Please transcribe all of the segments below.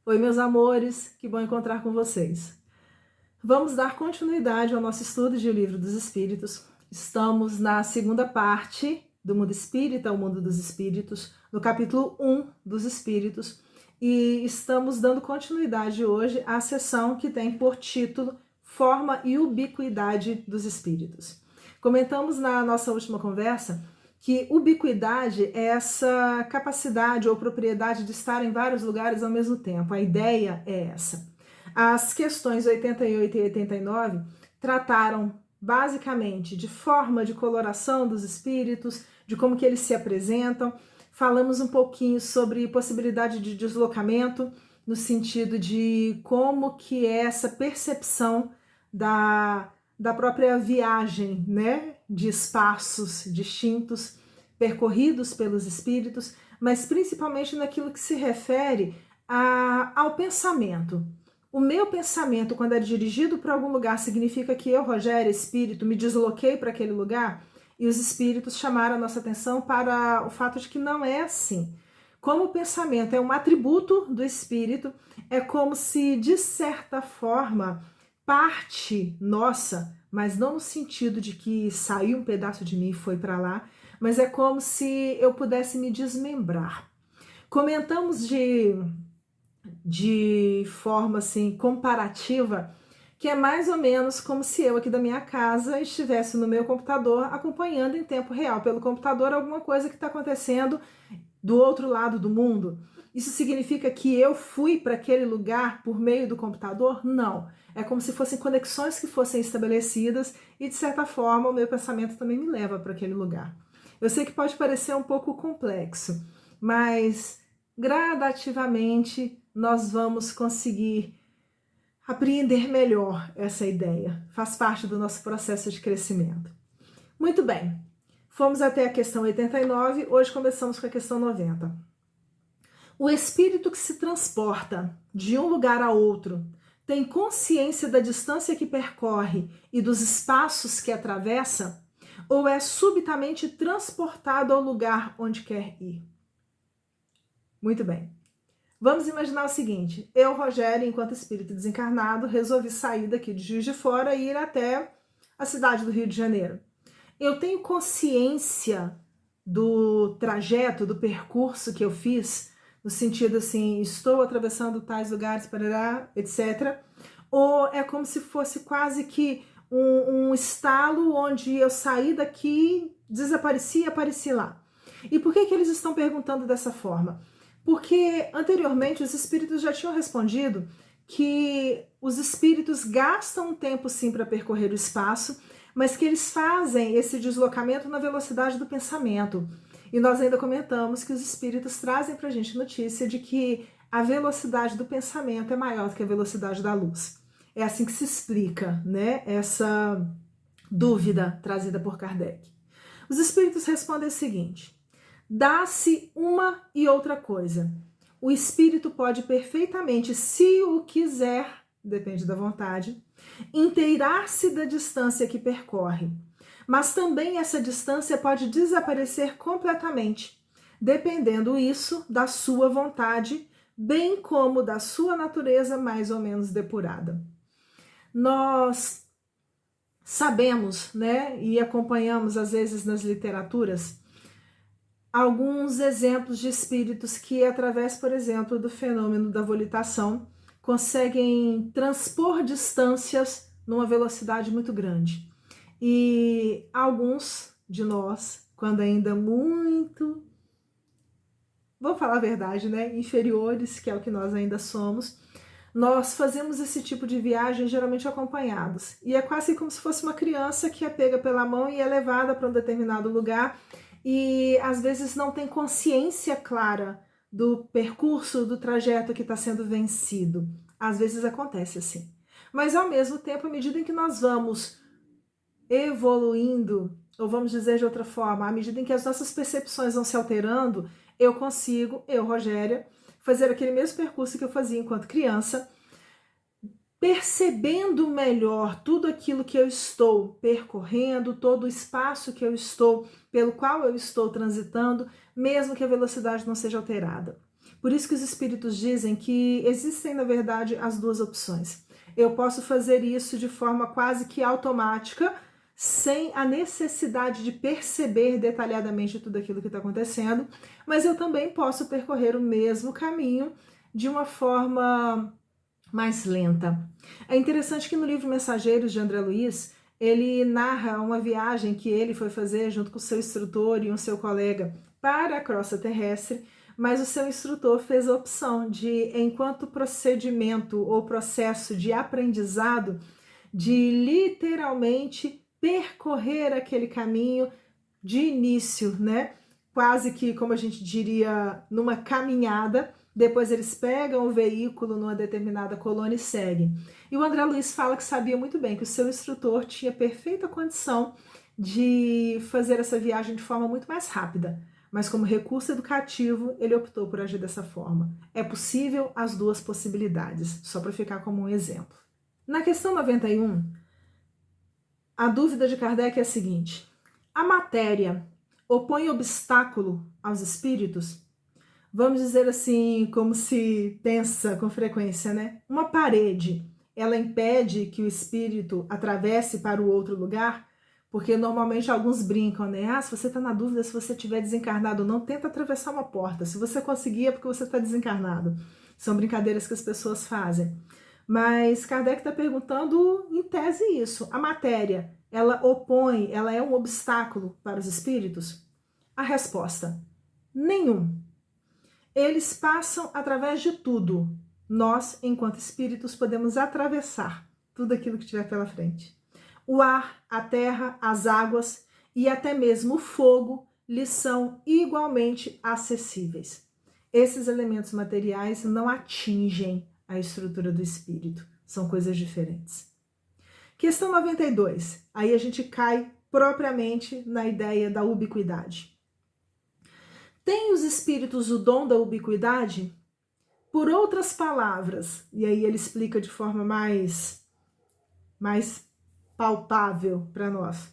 Oi, meus amores, que bom encontrar com vocês. Vamos dar continuidade ao nosso estudo de O Livro dos Espíritos. Estamos na segunda parte do Mundo Espírita, o Mundo dos Espíritos, no capítulo 1 dos Espíritos, e estamos dando continuidade hoje à sessão que tem por título Forma e Ubiquidade dos Espíritos. Comentamos na nossa última conversa que ubiquidade é essa capacidade ou propriedade de estar em vários lugares ao mesmo tempo. A ideia é essa. As questões 88 e 89 trataram basicamente de forma de coloração dos espíritos, de como que eles se apresentam. Falamos um pouquinho sobre possibilidade de deslocamento, no sentido de como que é essa percepção da própria viagem, né, de espaços distintos percorridos pelos espíritos, mas principalmente naquilo que se refere ao pensamento. O meu pensamento, quando é dirigido para algum lugar, significa que eu, Rogério, espírito, me desloquei para aquele lugar, e os espíritos chamaram a nossa atenção para o fato de que não é assim. Como o pensamento é um atributo do espírito, é como se, de certa forma, parte nossa, mas não no sentido de que saiu um pedaço de mim e foi para lá, mas é como se eu pudesse me desmembrar. Comentamos de forma assim comparativa que é mais ou menos como se eu aqui da minha casa estivesse no meu computador acompanhando em tempo real pelo computador alguma coisa que está acontecendo do outro lado do mundo. Isso significa que eu fui para aquele lugar por meio do computador? Não. É como se fossem conexões que fossem estabelecidas e, de certa forma, o meu pensamento também me leva para aquele lugar. Eu sei que pode parecer um pouco complexo, mas gradativamente nós vamos conseguir apreender melhor essa ideia. Faz parte do nosso processo de crescimento. Muito bem. Fomos até a questão 89, hoje começamos com a questão 90. O espírito que se transporta de um lugar a outro tem consciência da distância que percorre e dos espaços que atravessa, ou é subitamente transportado ao lugar onde quer ir? Muito bem. Vamos imaginar o seguinte: eu, Rogério, enquanto espírito desencarnado, resolvi sair daqui de Juiz de Fora e ir até a cidade do Rio de Janeiro. Eu tenho consciência do trajeto, do percurso que eu fiz, no sentido assim, estou atravessando tais lugares, parará, etc. Ou é como se fosse quase que um estalo onde eu saí daqui, desapareci e apareci lá. E por que eles estão perguntando dessa forma? Porque anteriormente os espíritos já tinham respondido que os espíritos gastam um tempo sim para percorrer o espaço, mas que eles fazem esse deslocamento na velocidade do pensamento. E nós ainda comentamos que os espíritos trazem para a gente notícia de que a velocidade do pensamento é maior do que a velocidade da luz. É assim que se explica, né, essa dúvida trazida por Kardec. Os espíritos respondem o seguinte: dá-se uma e outra coisa. O espírito pode perfeitamente, se o quiser, depende da vontade, inteirar-se da distância que percorre. Mas também essa distância pode desaparecer completamente, dependendo isso da sua vontade, bem como da sua natureza mais ou menos depurada. Nós sabemos, né, e acompanhamos às vezes nas literaturas, alguns exemplos de espíritos que, através, por exemplo, do fenômeno da volitação, conseguem transpor distâncias numa velocidade muito grande. E alguns de nós, quando ainda muito, vou falar a verdade, né, inferiores, que é o que nós ainda somos, nós fazemos esse tipo de viagem geralmente acompanhados. E é quase como se fosse uma criança que é pega pela mão e é levada para um determinado lugar e às vezes não tem consciência clara do percurso, do trajeto que está sendo vencido. Às vezes acontece assim. Mas ao mesmo tempo, à medida em que nós vamos evoluindo, ou vamos dizer de outra forma, à medida em que as nossas percepções vão se alterando, eu consigo, eu, Rogéria, fazer aquele mesmo percurso que eu fazia enquanto criança, percebendo melhor tudo aquilo que eu estou percorrendo, todo o espaço que eu estou, pelo qual eu estou transitando, mesmo que a velocidade não seja alterada. Por isso que os espíritos dizem que existem, na verdade, as duas opções. Eu posso fazer isso de forma quase que automática, sem a necessidade de perceber detalhadamente tudo aquilo que está acontecendo, mas eu também posso percorrer o mesmo caminho de uma forma mais lenta. É interessante que no livro Mensageiros de André Luiz, ele narra uma viagem que ele foi fazer junto com o seu instrutor e um seu colega para a crosta terrestre, mas o seu instrutor fez a opção de, enquanto procedimento ou processo de aprendizado, de literalmente percorrer aquele caminho de início, né? Quase que, como a gente diria, numa caminhada. Depois eles pegam o veículo numa determinada colônia e seguem. E o André Luiz fala que sabia muito bem que o seu instrutor tinha perfeita condição de fazer essa viagem de forma muito mais rápida. Mas como recurso educativo, ele optou por agir dessa forma. É possível as duas possibilidades, só para ficar como um exemplo. Na questão 91, a dúvida de Kardec é a seguinte: a matéria opõe obstáculo aos espíritos? Vamos dizer assim, como se pensa com frequência, né? Uma parede, ela impede que o espírito atravesse para o outro lugar? Porque normalmente alguns brincam, né? Ah, se você está na dúvida se você estiver desencarnado ou não, tenta atravessar uma porta. Se você conseguir é porque você está desencarnado. São brincadeiras que as pessoas fazem. Mas Kardec está perguntando, em tese, isso. A matéria, ela opõe, ela é um obstáculo para os espíritos? A resposta: nenhum. Eles passam através de tudo. Nós, enquanto espíritos, podemos atravessar tudo aquilo que tiver pela frente. O ar, a terra, as águas e até mesmo o fogo lhes são igualmente acessíveis. Esses elementos materiais não atingem a estrutura do espírito. São coisas diferentes. Questão 92. Aí a gente cai propriamente na ideia da ubiquidade. Tem os espíritos o dom da ubiquidade? Por outras palavras, e aí ele explica de forma mais palpável para nós.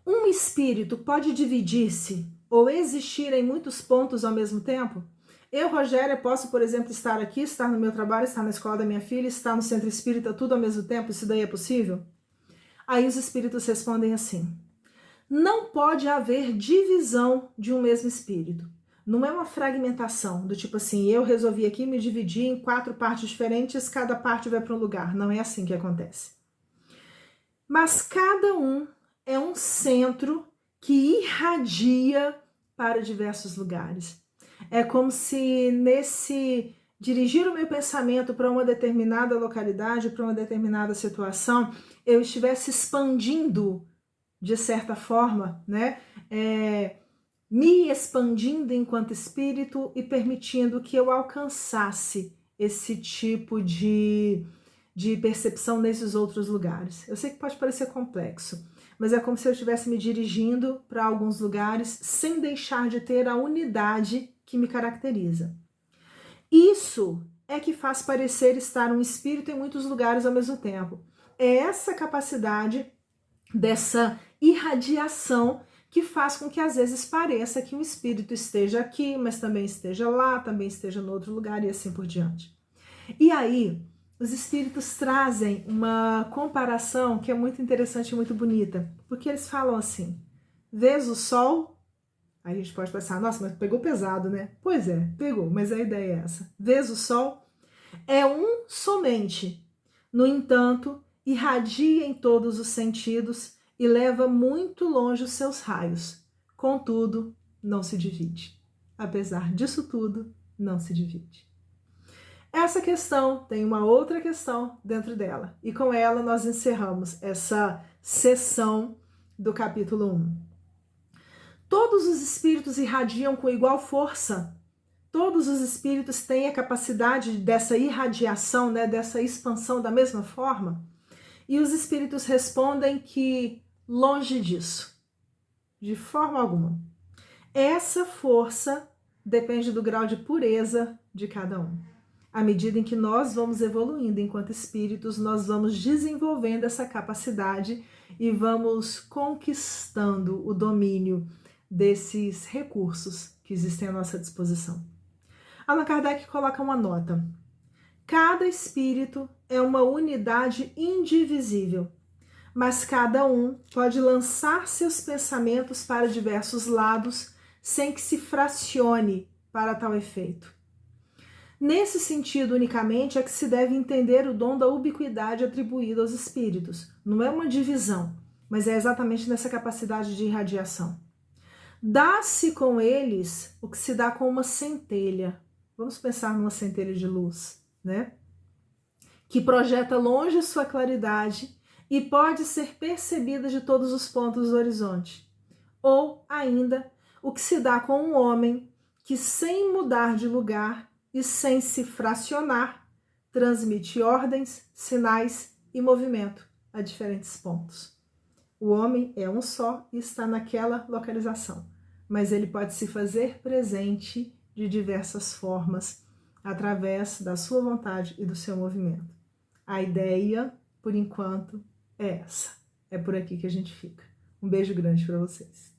Um espírito pode dividir-se ou existir em muitos pontos ao mesmo tempo? Eu, Rogéria, posso, por exemplo, estar aqui, estar no meu trabalho, estar na escola da minha filha, estar no centro espírita, tudo ao mesmo tempo? Isso daí é possível? Aí os espíritos respondem assim: não pode haver divisão de um mesmo espírito. Não é uma fragmentação, do tipo assim, eu resolvi aqui me dividir em 4 partes diferentes, cada parte vai para um lugar. Não é assim que acontece. Mas cada um é um centro que irradia para diversos lugares. É como se nesse dirigir o meu pensamento para uma determinada localidade, para uma determinada situação, eu estivesse expandindo de certa forma, né? Me expandindo enquanto espírito e permitindo que eu alcançasse esse tipo de percepção nesses outros lugares. Eu sei que pode parecer complexo, mas é como se eu estivesse me dirigindo para alguns lugares sem deixar de ter a unidade que me caracteriza. Isso é que faz parecer estar um espírito em muitos lugares ao mesmo tempo. É essa capacidade dessa irradiação que faz com que às vezes pareça que um espírito esteja aqui, mas também esteja lá, também esteja no outro lugar e assim por diante. E aí, os espíritos trazem uma comparação que é muito interessante e muito bonita, porque eles falam assim: vês o sol? Aí a gente pode pensar, nossa, mas pegou pesado, né? Pois é, pegou, mas a ideia é essa. Vês o sol? É um somente. No entanto, irradia em todos os sentidos e leva muito longe os seus raios. Contudo, não se divide. Apesar disso tudo, não se divide. Essa questão tem uma outra questão dentro dela, e com ela nós encerramos essa sessão do capítulo 1. Todos os espíritos irradiam com igual força? Todos os espíritos têm a capacidade dessa irradiação, né, dessa expansão da mesma forma? E os espíritos respondem que longe disso, de forma alguma. Essa força depende do grau de pureza de cada um. À medida em que nós vamos evoluindo enquanto espíritos, nós vamos desenvolvendo essa capacidade e vamos conquistando o domínio desses recursos que existem à nossa disposição. Allan Kardec coloca uma nota. Cada espírito é uma unidade indivisível, mas cada um pode lançar seus pensamentos para diversos lados sem que se fracione para tal efeito. Nesse sentido unicamente é que se deve entender o dom da ubiquidade atribuído aos espíritos. Não é uma divisão, mas é exatamente nessa capacidade de irradiação. Dá-se com eles o que se dá com uma centelha. Vamos pensar numa centelha de luz, né? Que projeta longe sua claridade e pode ser percebida de todos os pontos do horizonte. Ou, ainda, o que se dá com um homem que, sem mudar de lugar e sem se fracionar, transmite ordens, sinais e movimento a diferentes pontos. O homem é um só e está naquela localização, mas ele pode se fazer presente de diversas formas, através da sua vontade e do seu movimento. A ideia, por enquanto, é essa. É por aqui que a gente fica. Um beijo grande para vocês.